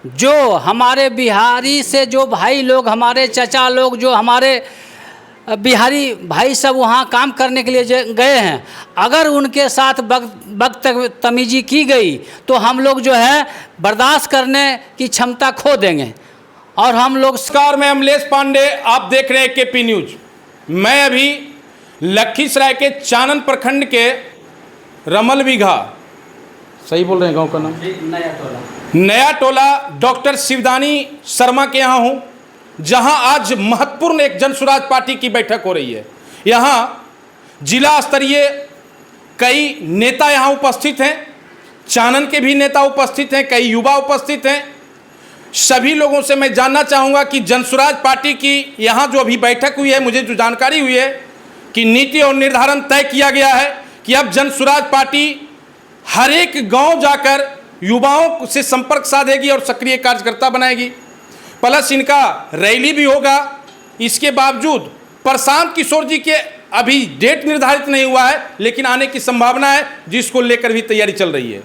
जो हमारे बिहारी से जो भाई लोग, हमारे चचा लोग, जो हमारे बिहारी भाई सब वहाँ काम करने के लिए गए हैं, अगर उनके साथ बदतमीजी की गई तो हम लोग जो है बर्दाश्त करने की क्षमता खो देंगे। और हम लोग नमस्कार, मैं अमलेश पांडे, आप देख रहे हैं केपी न्यूज। मैं अभी लखीसराय के चानन प्रखंड के रमल बीघा, सही बोल रहे हैं गांव का नाम, नया टोला डॉक्टर शिवदानी शर्मा के यहाँ हूँ, जहां आज महत्वपूर्ण एक जन स्वराज पार्टी की बैठक हो रही है। यहां जिला स्तरीय कई नेता यहां उपस्थित हैं, चानन के भी नेता उपस्थित हैं, कई युवा उपस्थित हैं। सभी लोगों से मैं जानना चाहूँगा कि जन स्वराज पार्टी की यहाँ जो अभी बैठक हुई है, मुझे जो जानकारी हुई है कि नीति और निर्धारण तय किया गया है कि अब जन स्वराज पार्टी हर एक गांव जाकर युवाओं से संपर्क साधेगी और सक्रिय कार्यकर्ता बनाएगी, प्लस इनका रैली भी होगा। इसके बावजूद प्रशांत किशोर जी के अभी डेट निर्धारित नहीं हुआ है, लेकिन आने की संभावना है, जिसको लेकर भी तैयारी चल रही है।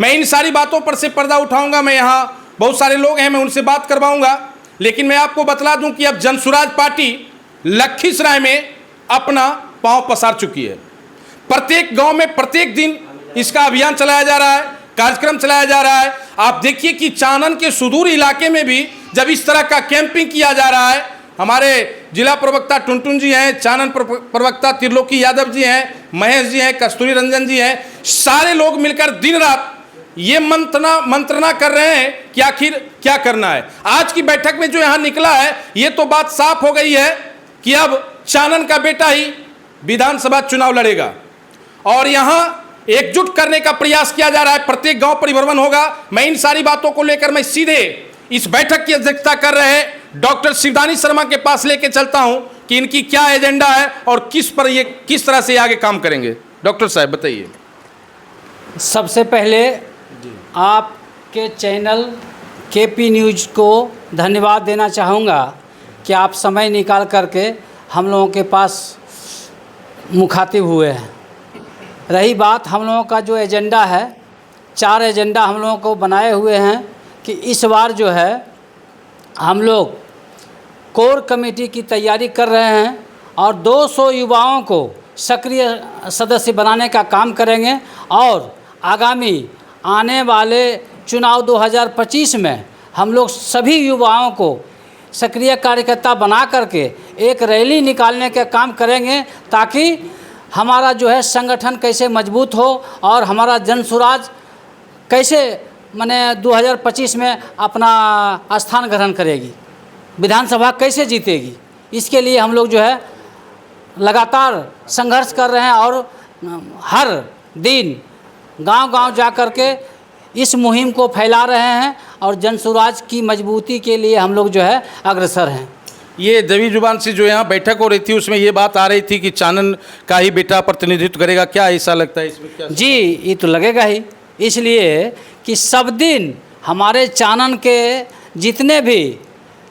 मैं इन सारी बातों पर से पर्दा उठाऊंगा। मैं यहाँ बहुत सारे लोग हैं, मैं उनसे बात करवाऊंगा, लेकिन मैं आपको बतला दूं कि अब जन स्वराज पार्टी लखीसराय में अपना पांव पसार चुकी है। प्रत्येक गांव में प्रत्येक दिन इसका अभियान चलाया जा रहा है, कार्यक्रम चलाया जा रहा है। आप देखिए कि चानन के सुदूर इलाके में भी जब इस तरह का कैंपिंग किया जा रहा है, हमारे जिला प्रवक्ता टुनटुन जी हैं, चानन प्रवक्ता त्रिलोकी यादव जी हैं, महेश जी हैं, कस्तूरी रंजन जी हैं, सारे लोग मिलकर दिन रात ये मंत्रणा कर रहे हैं कि आखिर क्या करना है। आज की बैठक में जो यहाँ निकला है, ये तो बात साफ हो गई है कि अब चानन का बेटा ही विधानसभा चुनाव लड़ेगा और यहाँ एकजुट करने का प्रयास किया जा रहा है। प्रत्येक गांव परिभ्रमण होगा। मैं इन सारी बातों को लेकर मैं सीधे इस बैठक की अध्यक्षता कर रहे डॉक्टर शिवदानी शर्मा के पास लेके चलता हूं कि इनकी क्या एजेंडा है और किस तरह से आगे काम करेंगे। डॉक्टर साहब बताइए। सबसे पहले आपके चैनल केपी न्यूज को धन्यवाद देना चाहूँगा कि आप समय निकाल करके हम लोगों के पास मुखातिब हुए हैं। रही बात हम लोगों का जो एजेंडा है, 4 एजेंडा हम लोगों को बनाए हुए हैं कि इस बार जो है हम लोग कोर कमेटी की तैयारी कर रहे हैं और 200 युवाओं को सक्रिय सदस्य बनाने का काम करेंगे और आगामी आने वाले चुनाव 2025 में हम लोग सभी युवाओं को सक्रिय कार्यकर्ता बना करके एक रैली निकालने का काम करेंगे, ताकि हमारा जो है संगठन कैसे मजबूत हो और हमारा जन स्वराज कैसे माने 2025 में अपना स्थान ग्रहण करेगी, विधानसभा कैसे जीतेगी। इसके लिए हम लोग जो है लगातार संघर्ष कर रहे हैं और हर दिन गांव-गांव जा कर के इस मुहिम को फैला रहे हैं और जन स्वराज की मजबूती के लिए हम लोग जो है अग्रसर हैं। ये दबी जुबान से जो यहाँ बैठक हो रही थी, उसमें ये बात आ रही थी कि चानन का ही बेटा प्रतिनिधित्व करेगा। क्या ऐसा लगता है इसमें? क्या जी, ये तो लगेगा ही, इसलिए कि सब दिन हमारे चानन के जितने भी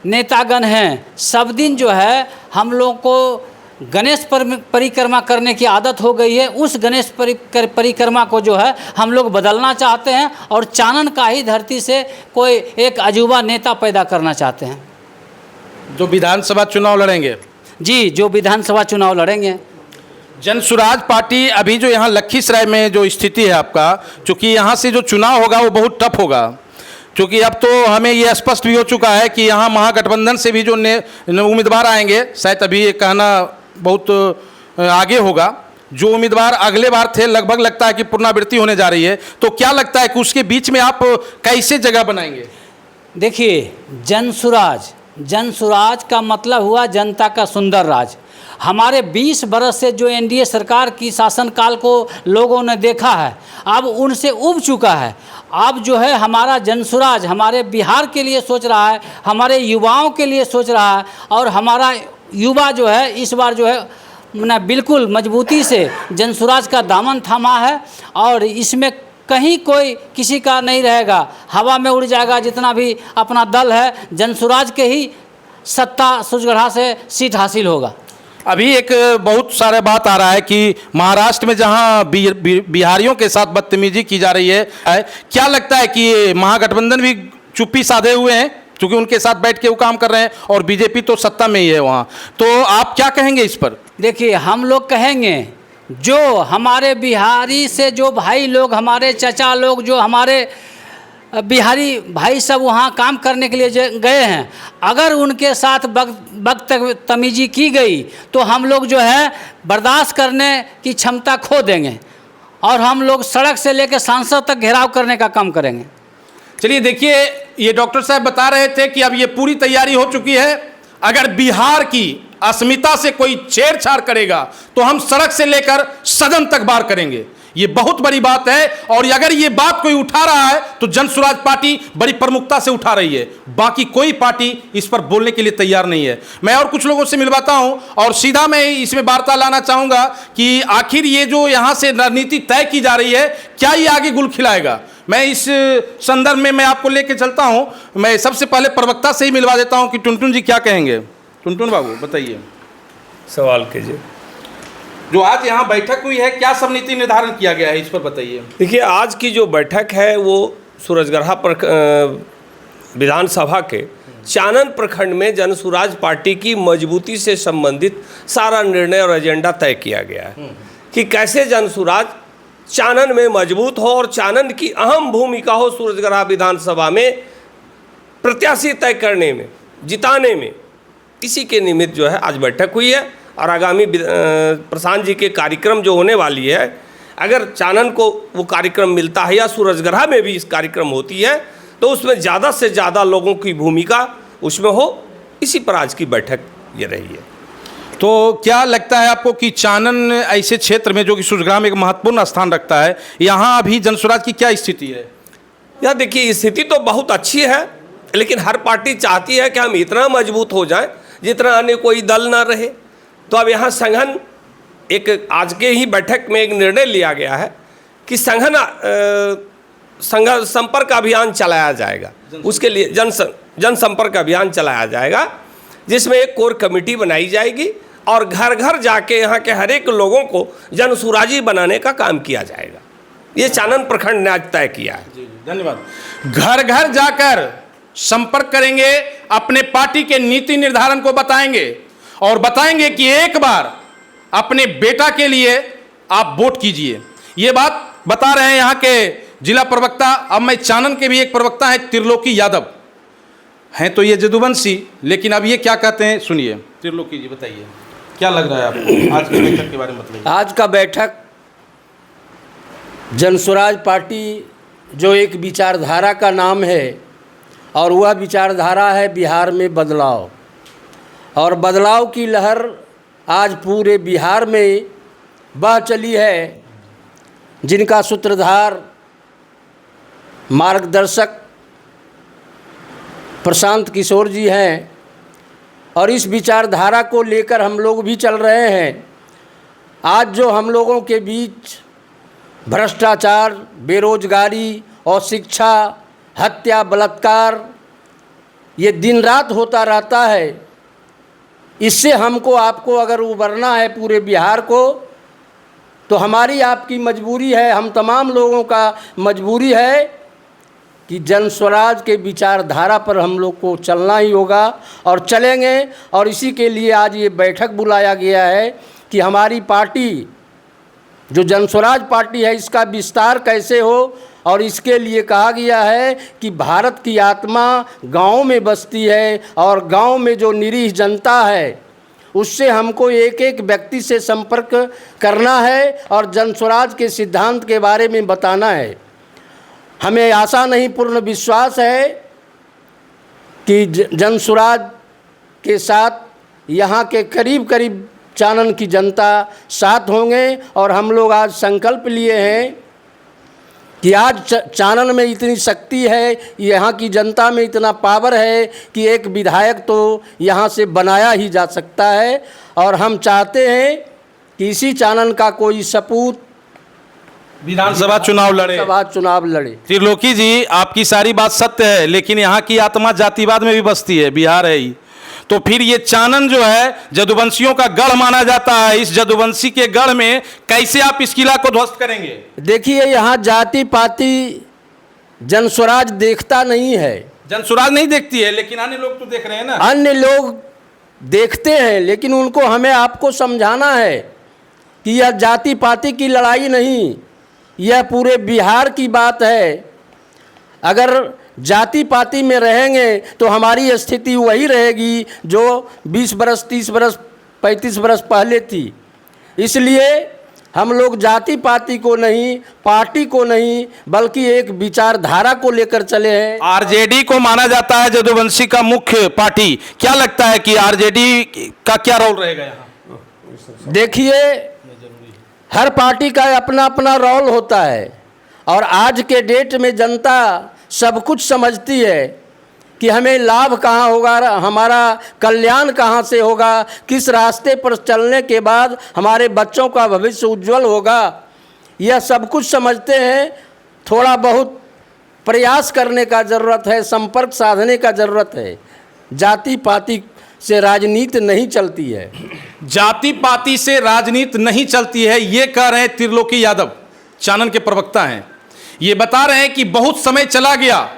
नेतागण हैं, सब दिन जो है हम लोग को गणेश परिक्रमा करने की आदत हो गई है। उस गणेश परिक्रमा को जो है हम लोग बदलना चाहते हैं और चानन का ही धरती से कोई एक अजूबा नेता पैदा करना चाहते हैं जो विधानसभा चुनाव लड़ेंगे। जी, जो विधानसभा चुनाव लड़ेंगे। जन स्वराज पार्टी अभी जो यहाँ लखीसराय में जो स्थिति है आपका, चूँकि यहाँ से जो चुनाव होगा वो बहुत टफ होगा, क्योंकि अब तो हमें ये स्पष्ट भी हो चुका है कि यहाँ महागठबंधन से भी जो उम्मीदवार आएंगे, शायद अभी ये कहना बहुत आगे होगा, जो उम्मीदवार अगले बार थे लगभग लगता है कि पुनरावृत्ति होने जा रही है। तो क्या लगता है कि उसके बीच में आप कैसे जगह बनाएंगे? देखिए, जन स्वराज का मतलब हुआ जनता का सुंदर राज। हमारे 20 बरस से जो एनडीए सरकार की शासनकाल को लोगों ने देखा है, अब उनसे उब चुका है। अब जो है हमारा जन स्वराज हमारे बिहार के लिए सोच रहा है, हमारे युवाओं के लिए सोच रहा है और हमारा युवा जो है इस बार जो है ना बिल्कुल मजबूती से जन स्वराज का दामन थामा है और इसमें कहीं कोई किसी का नहीं रहेगा, हवा में उड़ जाएगा। जितना भी अपना दल है, जन स्वराज के ही सत्ता सुजगढ़ा से सीट हासिल होगा। अभी एक बहुत सारा बात आ रहा है कि महाराष्ट्र में जहां बिहारियों के साथ बदतमीजी की जा रही है, क्या लगता है कि ये महागठबंधन भी चुप्पी साधे हुए हैं, क्योंकि उनके साथ बैठ के वो काम कर रहे हैं, और बीजेपी तो सत्ता में ही है वहाँ। तो आप क्या कहेंगे इस पर? देखिए, हम लोग कहेंगे जो हमारे बिहारी से जो भाई लोग, हमारे चाचा लोग, जो हमारे बिहारी भाई सब वहाँ काम करने के लिए गए हैं, अगर उनके साथ बदतमीजी की गई तो हम लोग जो है बर्दाश्त करने की क्षमता खो देंगे और हम लोग सड़क से लेकर सांसद तक घेराव करने का काम करेंगे। चलिए देखिए, ये डॉक्टर साहब बता रहे थे कि अब ये पूरी तैयारी हो चुकी है, अगर बिहार की अस्मिता से कोई छेड़छाड़ करेगा तो हम सड़क से लेकर सदन तक बार करेंगे। ये बहुत बड़ी बात है, और अगर ये बात कोई उठा रहा है तो जन स्वराज पार्टी बड़ी प्रमुखता से उठा रही है, बाकी कोई पार्टी इस पर बोलने के लिए तैयार नहीं है। मैं और कुछ लोगों से मिलवाता हूं और सीधा मैं इसमें वार्ता लाना चाहूंगा कि आखिर ये जो यहां से रणनीति तय की जा रही है, क्या ये आगे गुल खिलाएगा। मैं इस संदर्भ में मैं आपको लेके चलता हूं। मैं सबसे पहले प्रवक्ता से ही मिलवा देता हूं कि टुनटुन जी क्या कहेंगे। टुनटुन बाबू बताइए, सवाल कीजिए। जो आज यहाँ बैठक हुई है, क्या सब नीति निर्धारण किया गया है, इस पर बताइए। देखिए, आज की जो बैठक है वो सूरजगढ़ा विधानसभा के चानन प्रखंड में जन स्वराज पार्टी की मजबूती से संबंधित सारा निर्णय और एजेंडा तय किया गया है कि कैसे जन स्वराज चानन में मजबूत हो और चानन की अहम भूमिका हो सूरजगढ़ा विधानसभा में प्रत्याशी तय करने में, जिताने में। इसी के निमित्त जो है आज बैठक हुई है, और आगामी प्रशांत जी के कार्यक्रम जो होने वाली है, अगर चानन को वो कार्यक्रम मिलता है या सूरजगढ़ा में भी इस कार्यक्रम होती है तो उसमें ज़्यादा से ज़्यादा लोगों की भूमिका उसमें हो, इसी पर आज की बैठक ये रही है। तो क्या लगता है आपको कि चानन ऐसे क्षेत्र में जो कि सूरजगढ़ा में एक महत्वपूर्ण स्थान रखता है, यहाँ अभी जन स्वराज की क्या स्थिति है? यार देखिए, स्थिति तो बहुत अच्छी है, लेकिन हर पार्टी चाहती है कि हम इतना मजबूत हो जाएं जितना अन्य कोई दल ना रहे। तो अब यहाँ संघन, एक आज के ही बैठक में एक निर्णय लिया गया है कि संघन संपर्क अभियान चलाया जाएगा। उसके लिए जनसंपर्क अभियान चलाया जाएगा, जिसमें एक कोर कमेटी बनाई जाएगी और घर घर जाके यहाँ के हर एक लोगों को जन स्वराजी बनाने का काम किया जाएगा। ये चानन प्रखंड ने आज तय किया है। धन्यवाद। घर घर जाकर संपर्क करेंगे, अपने पार्टी के नीति निर्धारण को बताएंगे और बताएंगे कि एक बार अपने बेटा के लिए आप वोट कीजिए। ये बात बता रहे हैं यहाँ के जिला प्रवक्ता। अब मैं चानन के भी एक प्रवक्ता हैं, त्रिलोकी यादव हैं, तो ये जदुवंशी, लेकिन अब ये क्या कहते हैं सुनिए। त्रिलोकी जी बताइए, क्या लग रहा है आपको आज की बैठक के बारे में बताइए। आज का बैठक जन स्वराज पार्टी जो एक विचारधारा का नाम है, और वह विचारधारा है बिहार में बदलाव, और बदलाव की लहर आज पूरे बिहार में बह चली है, जिनका सूत्रधार मार्गदर्शक प्रशांत किशोर जी हैं, और इस विचारधारा को लेकर हम लोग भी चल रहे हैं। आज जो हम लोगों के बीच भ्रष्टाचार, बेरोजगारी और शिक्षा, हत्या, बलात्कार ये दिन रात होता रहता है, इससे हमको आपको अगर उबरना है पूरे बिहार को, तो हमारी आपकी मजबूरी है, हम तमाम लोगों का मजबूरी है कि जन स्वराज के विचारधारा पर हम लोग को चलना ही होगा और चलेंगे। और इसी के लिए आज ये बैठक बुलाया गया है कि हमारी पार्टी जो जन स्वराज पार्टी है, इसका विस्तार कैसे हो, और इसके लिए कहा गया है कि भारत की आत्मा गाँव में बसती है, और गाँव में जो निरीह जनता है उससे हमको एक एक व्यक्ति से संपर्क करना है और जन स्वराज के सिद्धांत के बारे में बताना है। हमें आशा नहीं, पूर्ण विश्वास है कि जन स्वराज के साथ यहाँ के करीब करीब चानन की जनता साथ होंगे। और हम लोग आज संकल्प लिए हैं कि आज चानन में इतनी शक्ति है, यहाँ की जनता में इतना पावर है कि एक विधायक तो यहाँ से बनाया ही जा सकता है। और हम चाहते हैं कि इसी चानन का कोई सपूत विधानसभा चुनाव लड़े। त्रिलोकी जी, आपकी सारी बात सत्य है, लेकिन यहाँ की आत्मा जातिवाद में भी बसती है, बिहार है ही। तो फिर ये चानन जो है जदुवंशियों का गढ़ माना जाता है, इस जदुवंशी के गढ़ में कैसे आप इस किला को ध्वस्त करेंगे? देखिए, यहाँ जाति पाति जन स्वराज देखता नहीं है। जनसुराज नहीं देखती है, लेकिन अन्य लोग तो देख रहे हैं ना। अन्य लोग देखते हैं, लेकिन उनको हमें आपको समझाना है कि यह जाति पाति की लड़ाई नहीं, यह पूरे बिहार की बात है। अगर जाति पाति में रहेंगे तो हमारी स्थिति वही रहेगी जो 20 बरस 30 बरस 35 बरस पहले थी। इसलिए हम लोग जाति पाति को नहीं, पार्टी को नहीं, बल्कि एक विचारधारा को लेकर चले हैं। आरजेडी को माना जाता है जदुवंशी का मुख्य पार्टी, क्या लगता है कि आरजेडी का क्या रोल रहेगा यहाँ? देखिए, हर पार्टी का अपना अपना रोल होता है, और आज के डेट में जनता सब कुछ समझती है कि हमें लाभ कहाँ होगा, हमारा कल्याण कहाँ से होगा, किस रास्ते पर चलने के बाद हमारे बच्चों का भविष्य उज्जवल होगा, यह सब कुछ समझते हैं। थोड़ा बहुत प्रयास करने का ज़रूरत है, संपर्क साधने का ज़रूरत है। जाति पाति से राजनीति नहीं चलती है। जाति पाति से राजनीति नहीं चलती है, ये कह रहे हैं त्रिलोकी यादव, चाणन के प्रवक्ता हैं। ये बता रहे हैं कि बहुत समय चला गया,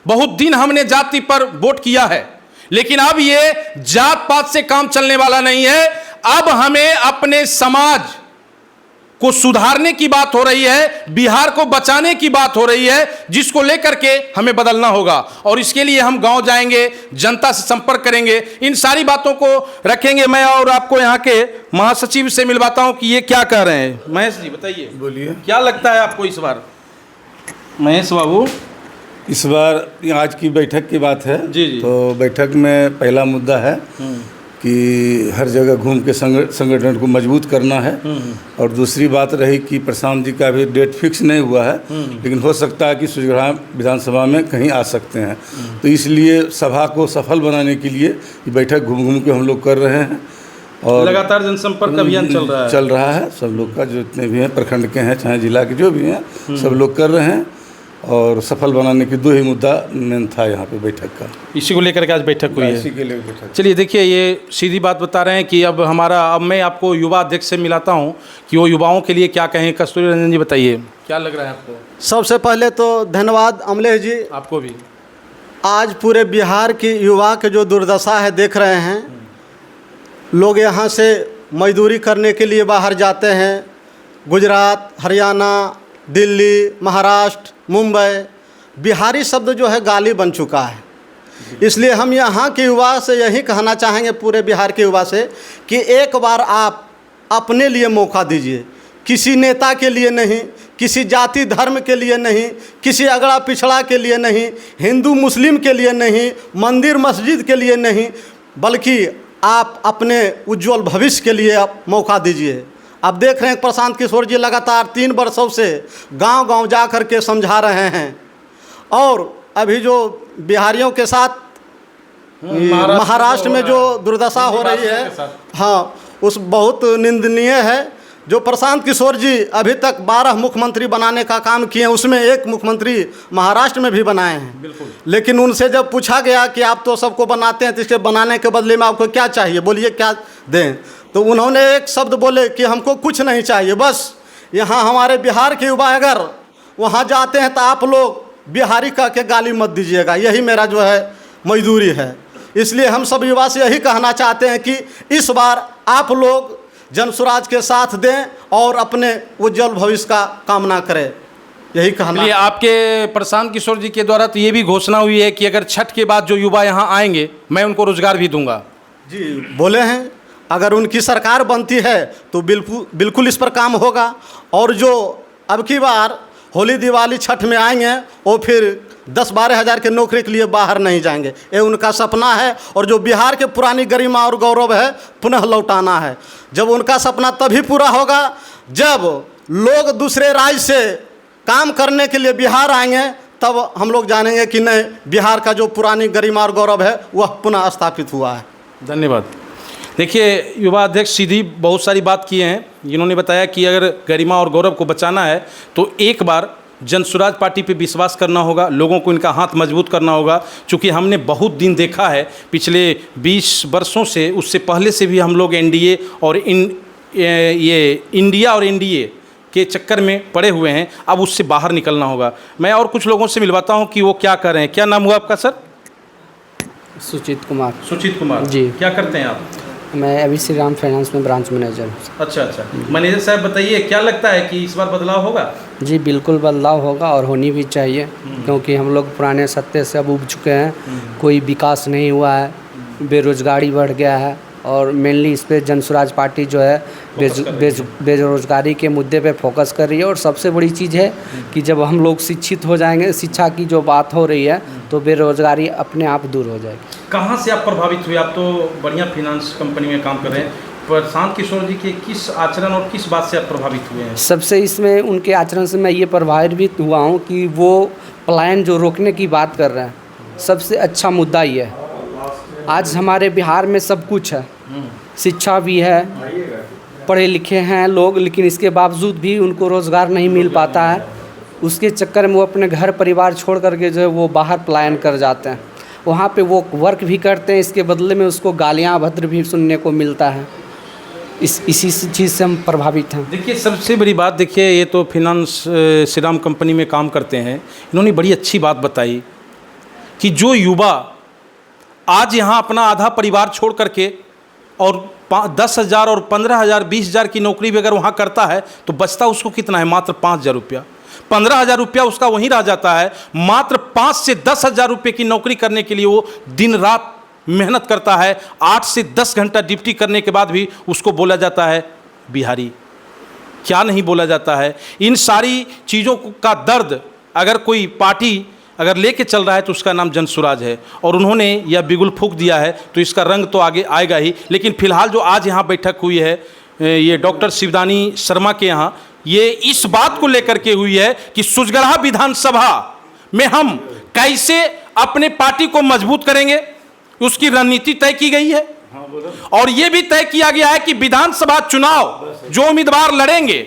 बहुत दिन हमने जाति पर वोट किया है, लेकिन अब ये जात पात से काम चलने वाला नहीं है। अब हमें अपने समाज को सुधारने की बात हो रही है, बिहार को बचाने की बात हो रही है, जिसको लेकर के हमें बदलना होगा। और इसके लिए हम गांव जाएंगे, जनता से संपर्क करेंगे, इन सारी बातों को रखेंगे। मैं और आपको यहाँ के महासचिव से मिलवाता हूँ कि ये क्या कह रहे हैं। महेश जी बताइए, बोलिए। क्या लगता है आपको इस बार? महेश बाबू, इस बार आज की बैठक की बात है। जी जी। तो बैठक में पहला मुद्दा है कि हर जगह घूम के संगठन को मजबूत करना है। और दूसरी बात रही कि प्रशांत जी का अभी डेट फिक्स नहीं हुआ है, लेकिन हो सकता है कि सूर्यग्रहण विधानसभा में कहीं आ सकते हैं। तो इसलिए सभा को सफल बनाने के लिए ये बैठक घूम घूम के हम लोग कर रहे हैं। और लगातार जनसंपर्क अभियान चल रहा है। सब लोग का, जितने भी हैं प्रखंड के हैं चाहे जिला के जो भी हैं, सब लोग कर रहे हैं। और सफल बनाने की दो ही मुद्दा मेन था यहाँ पे बैठक का, इसी को लेकर के आज बैठक हुई है। इसी के लिए बैठक। चलिए देखिए, ये सीधी बात बता रहे हैं कि अब मैं आपको युवा अध्यक्ष से मिलाता हूँ कि वो युवाओं के लिए क्या कहें। कस्तूरी रंजन जी बताइए, क्या लग रहा है आपको? सबसे पहले तो धन्यवाद अमलेश जी। आपको भी। आज पूरे बिहार की युवा के जो दुर्दशा है देख रहे हैं। लोग यहाँ से मजदूरी करने के लिए बाहर जाते हैं, गुजरात, हरियाणा, दिल्ली, महाराष्ट्र, मुंबई। बिहारी शब्द जो है गाली बन चुका है। इसलिए हम यहाँ के युवा से यही कहना चाहेंगे, पूरे बिहार के युवा से, कि एक बार आप अपने लिए मौका दीजिए। किसी नेता के लिए नहीं, किसी जाति धर्म के लिए नहीं, किसी अगड़ा पिछड़ा के लिए नहीं, हिंदू मुस्लिम के लिए नहीं, मंदिर मस्जिद के लिए नहीं, बल्कि आप अपने उज्जवल भविष्य के लिए आप मौका दीजिए। अब देख रहे हैं प्रशांत किशोर जी लगातार 3 वर्षों से गांव-गांव जा कर के समझा रहे हैं। और अभी जो बिहारियों के साथ महाराष्ट्र में जो दुर्दशा हो रही है, हाँ, उस बहुत निंदनीय है। जो प्रशांत किशोर जी अभी तक 12 मुख्यमंत्री बनाने का काम किए हैं, उसमें एक मुख्यमंत्री महाराष्ट्र में भी बनाए हैं। बिल्कुल। लेकिन उनसे जब पूछा गया कि आप तो सबको बनाते हैं, तो इसके बनाने के बदले में आपको क्या चाहिए, बोलिए क्या दें? तो उन्होंने एक शब्द बोले कि हमको कुछ नहीं चाहिए, बस यहाँ हमारे बिहार के युवा अगर वहाँ जाते हैं तो आप लोग बिहारी का के गाली मत दीजिएगा, यही मेरा जो है मजदूरी है। इसलिए हम सब युवा से यही कहना चाहते हैं कि इस बार आप लोग जनसुराज के साथ दें और अपने उज्जवल भविष्य का कामना करें, यही कहना। आपके प्रशांत किशोर जी के द्वारा तो ये भी घोषणा हुई है कि अगर छठ के बाद जो युवा यहाँ आएंगे, मैं उनको रोजगार भी दूंगा। जी बोले हैं, अगर उनकी सरकार बनती है तो बिल्कुल इस पर काम होगा। और जो अब की बार होली दिवाली छठ में आएंगे, वो फिर 10-12 हज़ार के नौकरी के लिए बाहर नहीं जाएंगे, ये उनका सपना है। और जो बिहार के पुरानी गरिमा और गौरव है, पुनः लौटाना है। जब उनका सपना तभी पूरा होगा जब लोग दूसरे राज्य से काम करने के लिए बिहार आएंगे, तब हम लोग जानेंगे कि नहीं, बिहार का जो पुरानी गरिमा और गौरव है वह पुनः स्थापित हुआ है। धन्यवाद। देखिए, युवा अध्यक्ष सीधी बहुत सारी बात किए हैं। इन्होंने बताया कि अगर गरिमा और गौरव को बचाना है तो एक बार जनसुराज पार्टी पे विश्वास करना होगा, लोगों को इनका हाथ मजबूत करना होगा। चूँकि हमने बहुत दिन देखा है पिछले 20 वर्षों से, उससे पहले से भी हम लोग एनडीए और इंडिया और एनडीए के चक्कर में पड़े हुए हैं। अब उससे बाहर निकलना होगा। मैं और कुछ लोगों से मिलवाता हूं कि वो क्या कर रहे हैं। क्या नाम हुआ आपका सर? सुचित कुमार। सुचित कुमार जी। क्या करते हैं आप? मैं अभी श्री राम फाइनेंस में ब्रांच मैनेजर हूँ। अच्छा अच्छा। मैनेजर साहब बताइए, क्या लगता है कि इस बार बदलाव होगा? जी बिल्कुल बदलाव होगा और होनी भी चाहिए, क्योंकि हम लोग पुराने सत्ते से अब उब चुके हैं। कोई विकास नहीं हुआ है, बेरोजगारी बढ़ गया है और मेनली इस पे जनसुराज पार्टी जो है बेरोजगारी के मुद्दे पे फोकस कर रही है। और सबसे बड़ी चीज़ है कि जब हम लोग शिक्षित हो जाएंगे, शिक्षा की जो बात हो रही है, तो बेरोजगारी अपने आप दूर हो जाएगी। कहाँ से आप प्रभावित हुए? आप तो बढ़िया फाइनेंस कंपनी में काम कर रहे हैं। प्रशांत किशोर जी के किस आचरण और किस बात से आप प्रभावित हुए हैं? सबसे इसमें उनके आचरण से मैं ये प्रभावित हुआ हूँ कि वो पलायन जो रोकने की बात कर रहे हैं, सबसे अच्छा मुद्दा ये है। आज हमारे बिहार में सब कुछ है, शिक्षा भी है, पढ़े लिखे हैं लोग, लेकिन इसके बावजूद भी उनको रोज़गार नहीं मिल पाता है। उसके चक्कर में वो अपने घर परिवार छोड़ करके जो है वो बाहर पलायन कर जाते हैं। वहाँ पे वो वर्क भी करते हैं, इसके बदले में उसको गालियाँ अभद्र भी सुनने को मिलता है। इसी चीज़ से हम प्रभावित हैं। देखिए, सबसे बड़ी बात देखिए, ये तो फाइनेंस श्री राम कंपनी में काम करते हैं। इन्होंने बड़ी अच्छी बात बताई कि जो युवा आज यहाँ अपना आधा परिवार छोड़ करके और 10,000 और 15,000 20,000 की नौकरी भी अगर वहाँ करता है तो बचता उसको कितना है? मात्र 5,000 रुपया। 15,000 रुपया उसका वहीं रह जाता है। मात्र 5 से 10,000 रुपये की नौकरी करने के लिए वो दिन रात मेहनत करता है। 8 से 10 घंटा ड्यूटी करने के बाद भी उसको बोला जाता है बिहारी। क्या नहीं बोला जाता है? इन सारी चीज़ों का दर्द अगर कोई पार्टी अगर लेके चल रहा है तो उसका नाम जनसुराज है। और उन्होंने यह बिगुल फूंक दिया है तो इसका रंग तो आगे आएगा ही। लेकिन फिलहाल जो आज यहाँ बैठक हुई है, ये डॉक्टर शिवदानी शर्मा के यहाँ, ये इस बात को लेकर के हुई है कि सुजगढ़ा विधानसभा में हम कैसे अपने पार्टी को मजबूत करेंगे, उसकी रणनीति तय की गई है। और ये भी तय किया गया है कि विधानसभा चुनाव जो उम्मीदवार लड़ेंगे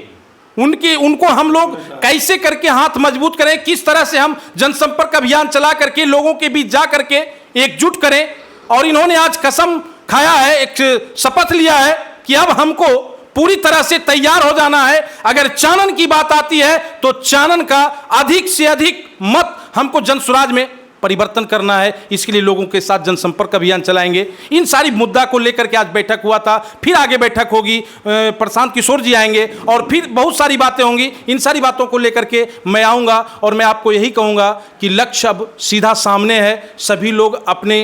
उनको हम लोग कैसे करके हाथ मजबूत करें, किस तरह से हम जनसंपर्क अभियान चला करके लोगों के बीच जा करके एकजुट करें। और इन्होंने आज कसम खाया है, एक शपथ लिया है कि अब हमको पूरी तरह से तैयार हो जाना है। अगर चानन की बात आती है तो चानन का अधिक से अधिक मत हमको जनसुराज में परिवर्तन करना है। इसके लिए लोगों के साथ जनसंपर्क अभियान चलाएंगे। इन सारी मुद्दा को लेकर के आज बैठक हुआ था, फिर आगे बैठक होगी, प्रशांत किशोर जी आएंगे और फिर बहुत सारी बातें होंगी। इन सारी बातों को लेकर के मैं आऊँगा और मैं आपको यही कहूँगा कि लक्ष्य अब सीधा सामने है। सभी लोग अपने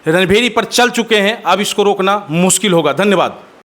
रणभेरी पर चल चुके हैं, अब इसको रोकना मुश्किल होगा। धन्यवाद।